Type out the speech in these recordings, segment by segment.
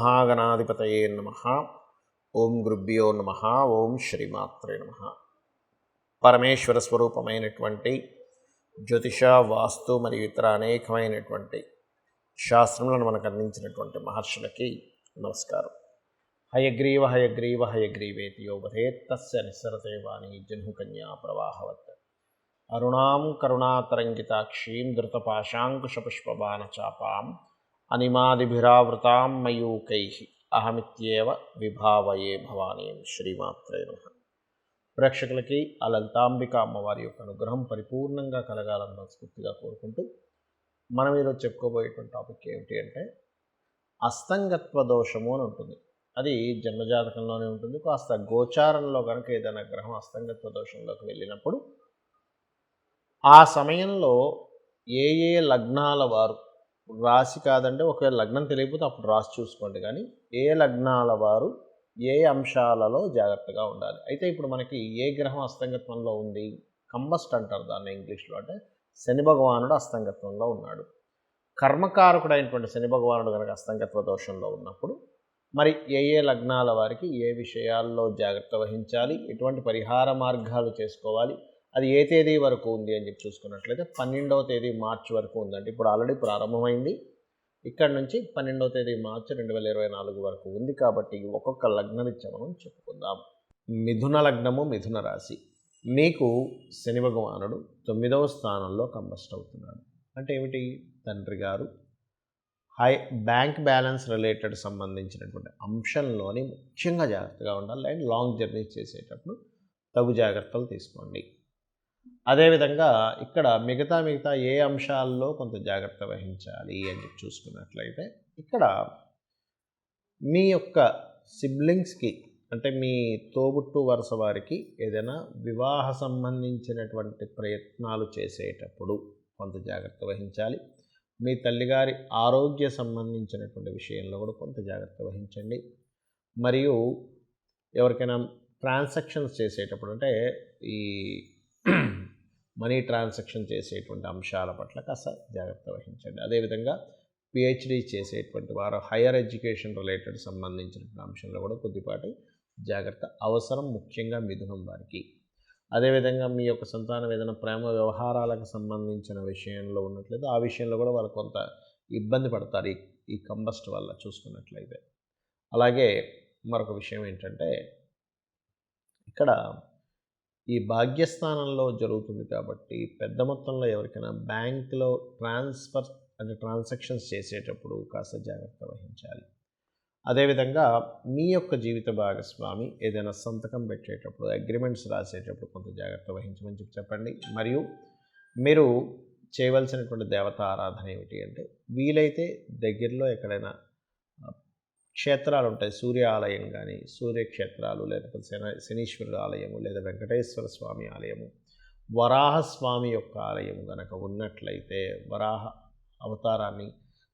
మహాగణాధిపతయే నమః. ఓం గురుభ్యో నమః. ఓం శ్రీమాత్రే నమః. పరమేశ్వర స్వరూపమైనటువంటి జ్యోతిష, వాస్తు మరియు ఇతర అనేకమైనటువంటి శాస్త్రములను మనకు అందించినటువంటి మహర్షులకి నమస్కారం. హయగ్రీవ హయగ్రీవ హయగ్రీవేతి యో వదేత్ తస్య నిస్సరతే వాణి జహ్నుకన్యా ప్రవాహవత్. అరుణాం కరుణాతరంగితాక్షీం ధృతపాశాంకుశపుష్పబాణచాపాం అనిమాదిభిరావృతాం మయూకైః అహమిత్యేవ విభావయే భవానీం. శ్రీమాత్రే నమః. ప్రేక్షకులకి ఆ లలితాంబిక అమ్మవారి యొక్క అనుగ్రహం పరిపూర్ణంగా కలగాలని మనస్ఫూర్తిగా కోరుకుంటూ మనం ఈరోజు చెప్పుకోబోయేటువంటి టాపిక్ ఏమిటి అంటే అస్తంగత్వ దోషము అని ఉంటుంది. అది జన్మజాతకంలోనే ఉంటుంది. కాస్త గోచారంలో కనుక ఏదైనా గ్రహం అస్తంగత్వ దోషంలోకి వెళ్ళినప్పుడు ఆ సమయంలో ఏ ఏ లగ్నాల వారు, రాశి కాదంటే ఒకవేళ లగ్నం తెలియకపోతే అప్పుడు రాశి చూసుకోండి, కానీ ఏ లగ్నాల వారు ఏ అంశాలలో జాగ్రత్తగా ఉండాలి. అయితే ఇప్పుడు మనకి ఏ గ్రహం అస్తంగత్వంలో ఉంది, కంబస్ట్ అంటారు దాన్ని ఇంగ్లీష్లో, అంటే శని భగవానుడు అస్తంగత్వంలో ఉన్నాడు. కర్మకారకుడైనటువంటి శని భగవానుడు కనుక అస్తంగత్వ దోషంలో ఉన్నప్పుడు మరి ఏ ఏ లగ్నాల వారికి ఏ విషయాల్లో జాగ్రత్త వహించాలి, ఎటువంటి పరిహార మార్గాలు చేసుకోవాలి, అది ఏ తేదీ వరకు ఉంది అని చెప్పి చూసుకున్నట్లయితే 12వ తేదీ మార్చి వరకు ఉందంటే ఇప్పుడు ఆల్రెడీ ప్రారంభమైంది. ఇక్కడ నుంచి 12వ తేదీ మార్చి 2024 వరకు ఉంది. కాబట్టి ఒక్కొక్క లగ్నరీత్యా మనం చెప్పుకుందాం. మిథున లగ్నము, మిథున రాశి. మీకు శని భగవానుడు 9వ స్థానంలో కంబస్ట్ అవుతున్నాడు. అంటే ఏమిటి? తండ్రి గారు బ్యాంక్ బ్యాలెన్స్ రిలేటెడ్ సంబంధించినటువంటి అంశంలోని ముఖ్యంగా జాగ్రత్తగా ఉండాలి. అండ్ లాంగ్ జర్నీస్ చేసేటప్పుడు తగు జాగ్రత్తలు తీసుకోండి. అదేవిధంగా ఇక్కడ మిగతా ఏ అంశాల్లో కొంత జాగ్రత్త వహించాలి అని చెప్పి చూసుకున్నట్లయితే ఇక్కడ మీ యొక్క సిబ్లింగ్స్కి, అంటే మీ తోబుట్టు వరుస వారికి ఏదైనా వివాహ సంబంధించినటువంటి ప్రయత్నాలు చేసేటప్పుడు కొంత జాగ్రత్త వహించాలి. మీ తల్లిగారి ఆరోగ్య సంబంధించినటువంటి విషయంలో కూడా కొంత జాగ్రత్త వహించండి. మరియు ఎవరికైనా ట్రాన్సాక్షన్స్ చేసేటప్పుడు, అంటే ఈ మనీ ట్రాన్సాక్షన్ చేసేటువంటి అంశాల పట్ల కాస్త జాగ్రత్త వహించండి. అదేవిధంగా పిహెచ్డి చేసేటువంటి వారు హైయర్ ఎడ్యుకేషన్ రిలేటెడ్ సంబంధించినటువంటి అంశంలో కూడా కొద్దిపాటి జాగ్రత్త అవసరం, ముఖ్యంగా మిథునం వారికి. అదేవిధంగా మీ యొక్క సంతానం ఏదైనా ప్రేమ వ్యవహారాలకు సంబంధించిన విషయంలో ఉన్నట్లయితే ఆ విషయంలో కూడా వాళ్ళు కొంత ఇబ్బంది పడతారు ఈ కంబస్ట్ వల్ల చూసుకున్నట్లయితే. అలాగే మరొక విషయం ఏంటంటే ఇక్కడ ఈ భాగ్యస్థానంలో జరుగుతుంది కాబట్టి పెద్ద మొత్తంలో ఎవరికైనా బ్యాంకులో ట్రాన్సాక్షన్స్ చేసేటప్పుడు కాస్త జాగ్రత్త వహించాలి. అదేవిధంగా మీ యొక్క జీవిత భాగస్వామి ఏదైనా సంతకం పెట్టేటప్పుడు, అగ్రిమెంట్స్ రాసేటప్పుడు కొంత జాగ్రత్త వహించమని చెప్పండి. మరియు మీరు చేయవలసినటువంటి దేవతా ఆరాధన ఏమిటి అంటే వీలైతే దగ్గరలో ఎక్కడైనా క్షేత్రాలు ఉంటాయి, సూర్య ఆలయం కానీ, సూర్యక్షేత్రాలు, లేకపోతే శనీశ్వరుడు ఆలయము, లేదా వెంకటేశ్వర స్వామి ఆలయము, వరాహస్వామి యొక్క ఆలయము కనుక ఉన్నట్లయితే వరాహ అవతారాన్ని,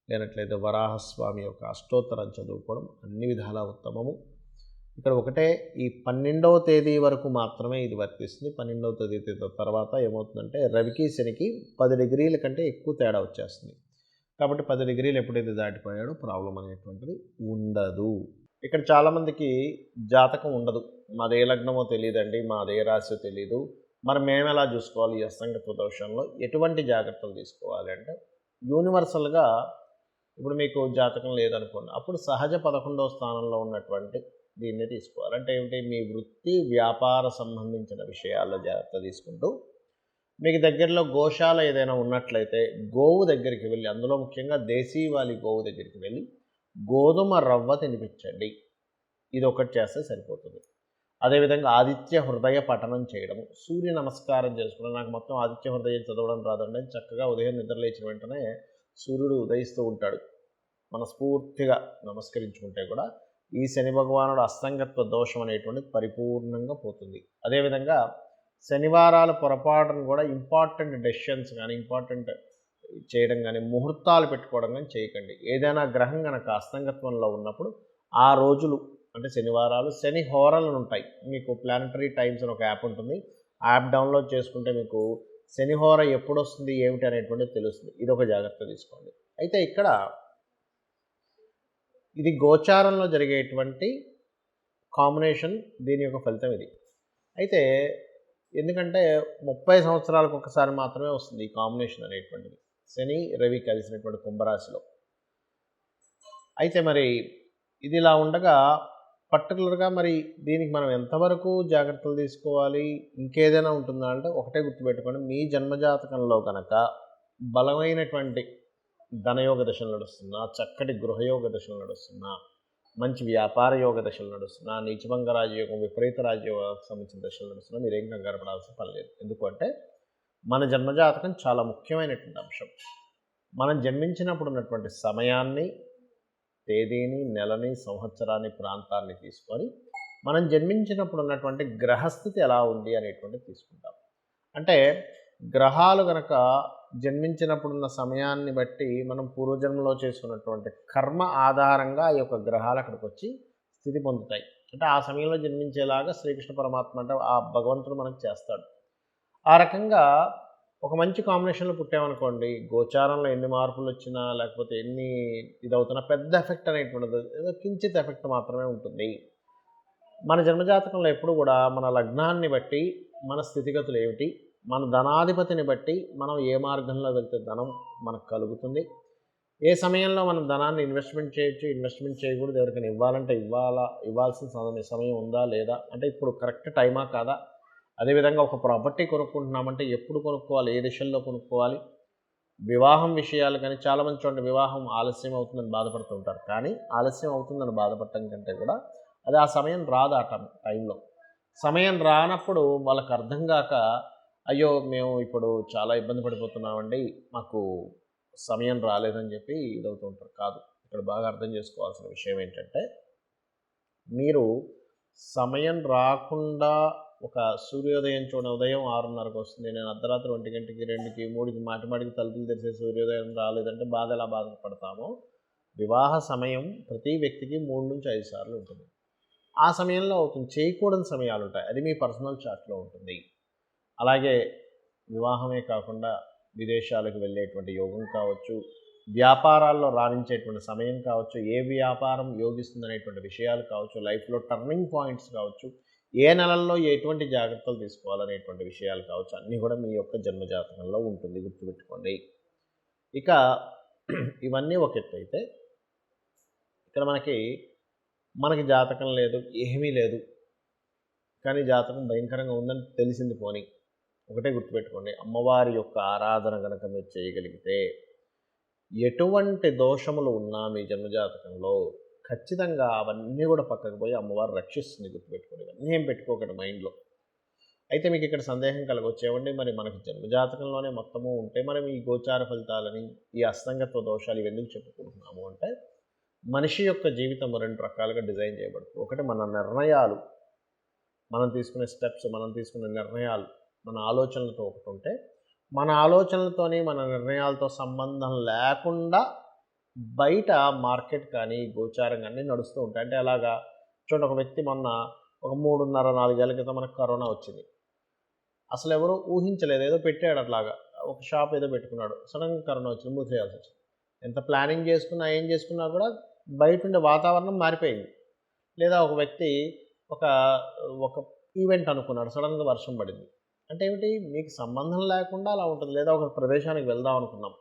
లేనట్లయితే వరాహస్వామి యొక్క అష్టోత్తరం చదువుకోవడం అన్ని విధాలా ఉత్తమము. ఇక్కడ ఒకటే ఈ 12వ తేదీ వరకు మాత్రమే ఇది వర్తిస్తుంది. 12వ తేదీ తర్వాత ఏమవుతుందంటే రవికి శనికి 10 డిగ్రీల కంటే ఎక్కువ తేడా వచ్చేస్తుంది. కాబట్టి 10 డిగ్రీలు ఎప్పుడైతే దాటిపోయాడో ప్రాబ్లం అనేటువంటిది ఉండదు. ఇక్కడ చాలామందికి జాతకం ఉండదు, మాదే లగ్నమో తెలియదండి, మాదే రాశి తెలియదు, మరి మేము ఎలా చూసుకోవాలి ఈ అస్తంగత్వ దోషంలో, ఎటువంటి జాగ్రత్తలు తీసుకోవాలి అంటే యూనివర్సల్గా ఇప్పుడు మీకు జాతకం లేదనుకోండి, అప్పుడు సహజ 11వ స్థానంలో ఉన్నటువంటి దీన్ని తీసుకోవాలి. అంటే ఏమిటి? మీ వృత్తి వ్యాపార సంబంధించిన విషయాల్లో జాగ్రత్త తీసుకుంటూ, మీకు దగ్గరలో గోశాల ఏదైనా ఉన్నట్లయితే గోవు దగ్గరికి వెళ్ళి, అందులో ముఖ్యంగా దేశీవాలి గోవు దగ్గరికి వెళ్ళి గోధుమ రవ్వ తినిపించండి. ఇది ఒకటి చేస్తే సరిపోతుంది. అదేవిధంగా ఆదిత్య హృదయ పఠనం చేయడము, సూర్య నమస్కారం చేసుకోవడం. నాకు మొత్తం ఆదిత్య హృదయం చదవడం రాదండి, చక్కగా ఉదయం నిద్ర లేచిన వెంటనే సూర్యుడు ఉదయిస్తూ ఉంటాడు, మనస్ఫూర్తిగా నమస్కరించుకుంటే కూడా ఈ శని భగవానుడు అస్తంగత్వ దోషం అనేటువంటిది పరిపూర్ణంగా పోతుంది. అదేవిధంగా శనివారాల పొరపాటును కూడా ఇంపార్టెంట్ డెసిషన్స్ కానీ, ఇంపార్టెంట్ చేయడం కానీ, ముహూర్తాలు పెట్టుకోవడం కానీ చేయకండి. ఏదైనా గ్రహం కనుక అస్తంగత్వంలో ఉన్నప్పుడు ఆ రోజులు, అంటే శనివారాలు, శని హోరలు ఉంటాయి. మీకు ప్లానటరీ టైమ్స్ అని ఒక యాప్ ఉంటుంది, ఆ యాప్ డౌన్లోడ్ చేసుకుంటే మీకు శని హోర ఎప్పుడు వస్తుంది ఏమిటి అనేటువంటిది తెలుస్తుంది. ఇది ఒక జాగ్రత్త తీసుకోండి. అయితే ఇక్కడ ఇది గోచారంలో జరిగేటువంటి కాంబినేషన్, దీని యొక్క ఫలితం ఇది. అయితే ఎందుకంటే 30 సంవత్సరాలకు ఒకసారి మాత్రమే వస్తుంది ఈ కాంబినేషన్ అనేటువంటిది, శని రవి కలిసినటువంటి కుంభరాశిలో. అయితే మరి ఇది ఇలా ఉండగా పర్టికులర్గా మరి దీనికి మనం ఎంతవరకు జాగ్రత్తలు తీసుకోవాలి, ఇంకేదైనా ఉంటుందా అంటే ఒకటే గుర్తుపెట్టుకోండి, మీ జన్మజాతకంలో కనుక బలమైనటువంటి ధనయోగ దశలు నడుస్తున్నా, చక్కటి గృహయోగ దశలు నడుస్తున్నా, మంచి వ్యాపార యోగ దశలు నడుస్తున్నా, నీచభంగ రాజయోగం, విపరీత రాజయోగానికి సంబంధించిన దశలు నడుస్తున్నా మీరేం కంగారు పడాల్సిన పని లేదు. ఎందుకంటే మన జన్మజాతకం చాలా ముఖ్యమైనటువంటి అంశం. మనం జన్మించినప్పుడు ఉన్నటువంటి సమయాన్ని, తేదీని, నెలని, సంవత్సరాన్ని, ప్రాంతాన్ని తీసుకొని మనం జన్మించినప్పుడు ఉన్నటువంటి గ్రహస్థితి ఎలా ఉంది అనేటువంటిది తీసుకుంటాం. అంటే గ్రహాలు గనక జన్మించినప్పుడున్న సమయాన్ని బట్టి మనం పూర్వజన్మలో చేసుకున్నటువంటి కర్మ ఆధారంగా ఈ యొక్క గ్రహాలు అక్కడికి వచ్చి స్థితి పొందుతాయి. అంటే ఆ సమయంలో జన్మించేలాగా శ్రీకృష్ణ పరమాత్మ అంటే ఆ భగవంతుడు మనకు చేస్తాడు. ఆ రకంగా ఒక మంచి కాంబినేషన్లో పుట్టామనుకోండి, గోచారంలో ఎన్ని మార్పులు వచ్చినా లేకపోతే ఎన్ని ఇదవుతున్నా పెద్ద ఎఫెక్ట్ అనేటువంటిది ఏదో కించిత్ ఎఫెక్ట్ మాత్రమే ఉంటుంది. మన జన్మజాతకంలో ఎప్పుడు కూడా మన లగ్నాన్ని బట్టి మన స్థితిగతులు ఏమిటి, మన ధనాధిపతిని బట్టి మనం ఏ మార్గంలో వెళ్తే ధనం మనకు కలుగుతుంది, ఏ సమయంలో మనం ధనాన్ని ఇన్వెస్ట్మెంట్ చేయొచ్చు, ఇన్వెస్ట్మెంట్ చేయకూడదు, ఎవరికైనా ఇవ్వాలంటే ఇవ్వాల్సిన సమయం ఉందా లేదా, అంటే ఇప్పుడు కరెక్ట్ టైమా కాదా, అదేవిధంగా ఒక ప్రాపర్టీ కొనుక్కుంటున్నామంటే ఎప్పుడు కొనుక్కోవాలి, ఏ దిశల్లో కొనుక్కోవాలి, వివాహం విషయాలు కానీ చాలామంది చూడండి వివాహం ఆలస్యం అవుతుందని బాధపడుతుంటారు. కానీ ఆలస్యం అవుతుందని బాధపడటం కంటే కూడా అది ఆ సమయం రాదు, ఆ టైంలో సమయం రానప్పుడు వాళ్ళకి అర్థం కాక అయ్యో మేము ఇప్పుడు చాలా ఇబ్బంది పడిపోతున్నామండి, మాకు సమయం రాలేదని చెప్పి ఇదవుతూ ఉంటారు. కాదు, ఇక్కడ బాగా అర్థం చేసుకోవాల్సిన విషయం ఏంటంటే మీరు సమయం రాకుండా ఒక సూర్యోదయం చూడండి, ఉదయం 6:30కి వస్తుంది, నేను అర్ధరాత్రి 1 గంటకి 2కి 3కి మాటిమాటికి తలుపులు తెరిసే సూర్యోదయం రాలేదంటే బాధ ఎలా బాధపడతామో, వివాహ సమయం ప్రతి వ్యక్తికి 3 నుంచి 5 సార్లు ఉంటుంది. ఆ సమయంలో అవుతుంది, చేయకూడని సమయాలు ఉంటాయి, అది మీ పర్సనల్ చార్ట్లో ఉంటుంది. అలాగే వివాహమే కాకుండా విదేశాలకు వెళ్ళేటువంటి యోగం కావచ్చు, వ్యాపారాల్లో రాణించేటువంటి సమయం కావచ్చు, ఏ వ్యాపారం యోగిస్తుందనేటువంటి విషయాలు కావచ్చు, లైఫ్లో టర్నింగ్ పాయింట్స్ కావచ్చు, ఏ నెలల్లో ఎటువంటి జాగ్రత్తలు తీసుకోవాలనేటువంటి విషయాలు కావచ్చు, అన్నీ కూడా మీ యొక్క జన్మజాతకంలో ఉంటుంది, గుర్తుపెట్టుకోండి. ఇక ఇవన్నీ ఒక ఎత్తు అయితే ఇక్కడ మనకి జాతకం లేదు, ఏమీ లేదు, కానీ జాతకం భయంకరంగా ఉందని తెలిసింది పోని, ఒకటే గుర్తుపెట్టుకోండి, అమ్మవారి యొక్క ఆరాధన కనుక మీరు చేయగలిగితే ఎటువంటి దోషములు ఉన్నా మీ జన్మజాతకంలో ఖచ్చితంగా అవన్నీ కూడా పక్కకు పోయి అమ్మవారు రక్షిస్తుంది, గుర్తుపెట్టుకోండి. ఇవన్నీ ఏం పెట్టుకోకండి మైండ్లో. అయితే మీకు ఇక్కడ సందేహం కలగొచ్చేవండి, మరి మనకి జన్మజాతకంలోనే మొత్తము ఉంటే మనం ఈ గోచార ఫలితాలని, ఈ అస్తంగత్వ దోషాలు ఇవన్నీ చెప్పుకుంటున్నాము అంటే మనిషి యొక్క జీవితం 2 రకాలుగా డిజైన్ చేయబడుతుంది. ఒకటి మన నిర్ణయాలు, మనం తీసుకునే స్టెప్స్, మనం తీసుకునే నిర్ణయాలు, మన ఆలోచనలతో ఒకటి ఉంటే, మన ఆలోచనలతోని మన నిర్ణయాలతో సంబంధం లేకుండా బయట మార్కెట్ కానీ గోచారం కానీ నడుస్తూ ఉంటాయి. అంటే అలాగా చూడండి, ఒక వ్యక్తి మొన్న ఒక 3.5-4 ఏళ్ల క్రితం మనకు కరోనా వచ్చింది. అసలు ఎవరు ఊహించలేదు, ఏదో పెట్టాడు అట్లాగా, ఒక షాప్ ఏదో పెట్టుకున్నాడు, సడన్గా కరోనా వచ్చింది, మూసేయాల్సి వచ్చింది. ఎంత ప్లానింగ్ చేసుకున్నా ఏం చేసుకున్నా కూడా బయట ఉండే వాతావరణం మారిపోయింది. లేదా ఒక వ్యక్తి ఒక ఈవెంట్ అనుకున్నాడు, సడన్గా వర్షం పడింది. అంటే ఏమిటి, మీకు సంబంధం లేకుండా అలా ఉంటుంది. లేదా ఒక ప్రదేశానికి వెళ్దాం అనుకున్నాం,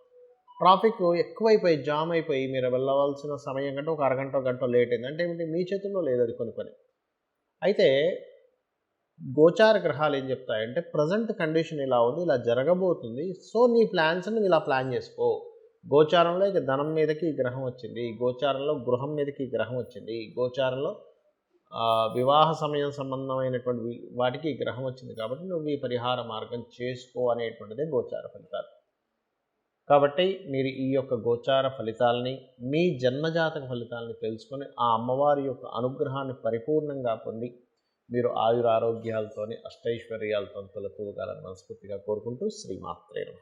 ట్రాఫిక్ ఎక్కువైపోయి జామ్ అయిపోయి మీరు వెళ్ళవలసిన సమయం కంటే ఒక అరగంట గంట లేట్ అయింది. అంటే ఏమిటి, మీ చేతుల్లో లేదు అది కొన్ని. అయితే గోచార గ్రహాలు ఏం చెప్తాయంటే ప్రజెంట్ కండిషన్ ఇలా ఉంది, ఇలా జరగబోతుంది, సో నీ ప్లాన్స్ని నువ్వు ఇలా ప్లాన్ చేసుకో. గోచారంలో ఇక ధనం మీదకి ఈ గ్రహం వచ్చింది, గోచారంలో గృహం మీదకి ఈ గ్రహం వచ్చింది, గోచారంలో వివాహ సమయం సంబంధమైనటువంటి వాటికి ఈ గ్రహం వచ్చింది, కాబట్టి నువ్వు ఈ పరిహార మార్గం చేసుకో అనేటువంటిదే గోచార ఫలితాలు. కాబట్టి మీరు ఈ యొక్క గోచార ఫలితాలని, మీ జన్మజాతక ఫలితాలని తెలుసుకొని ఆ అమ్మవారి యొక్క అనుగ్రహాన్ని పరిపూర్ణంగా పొంది మీరు ఆయురారోగ్యాలతోని అష్టైశ్వర్యాలతో తొలతూగాలని మనస్ఫూర్తిగా కోరుకుంటూ శ్రీమాత్రే నమః.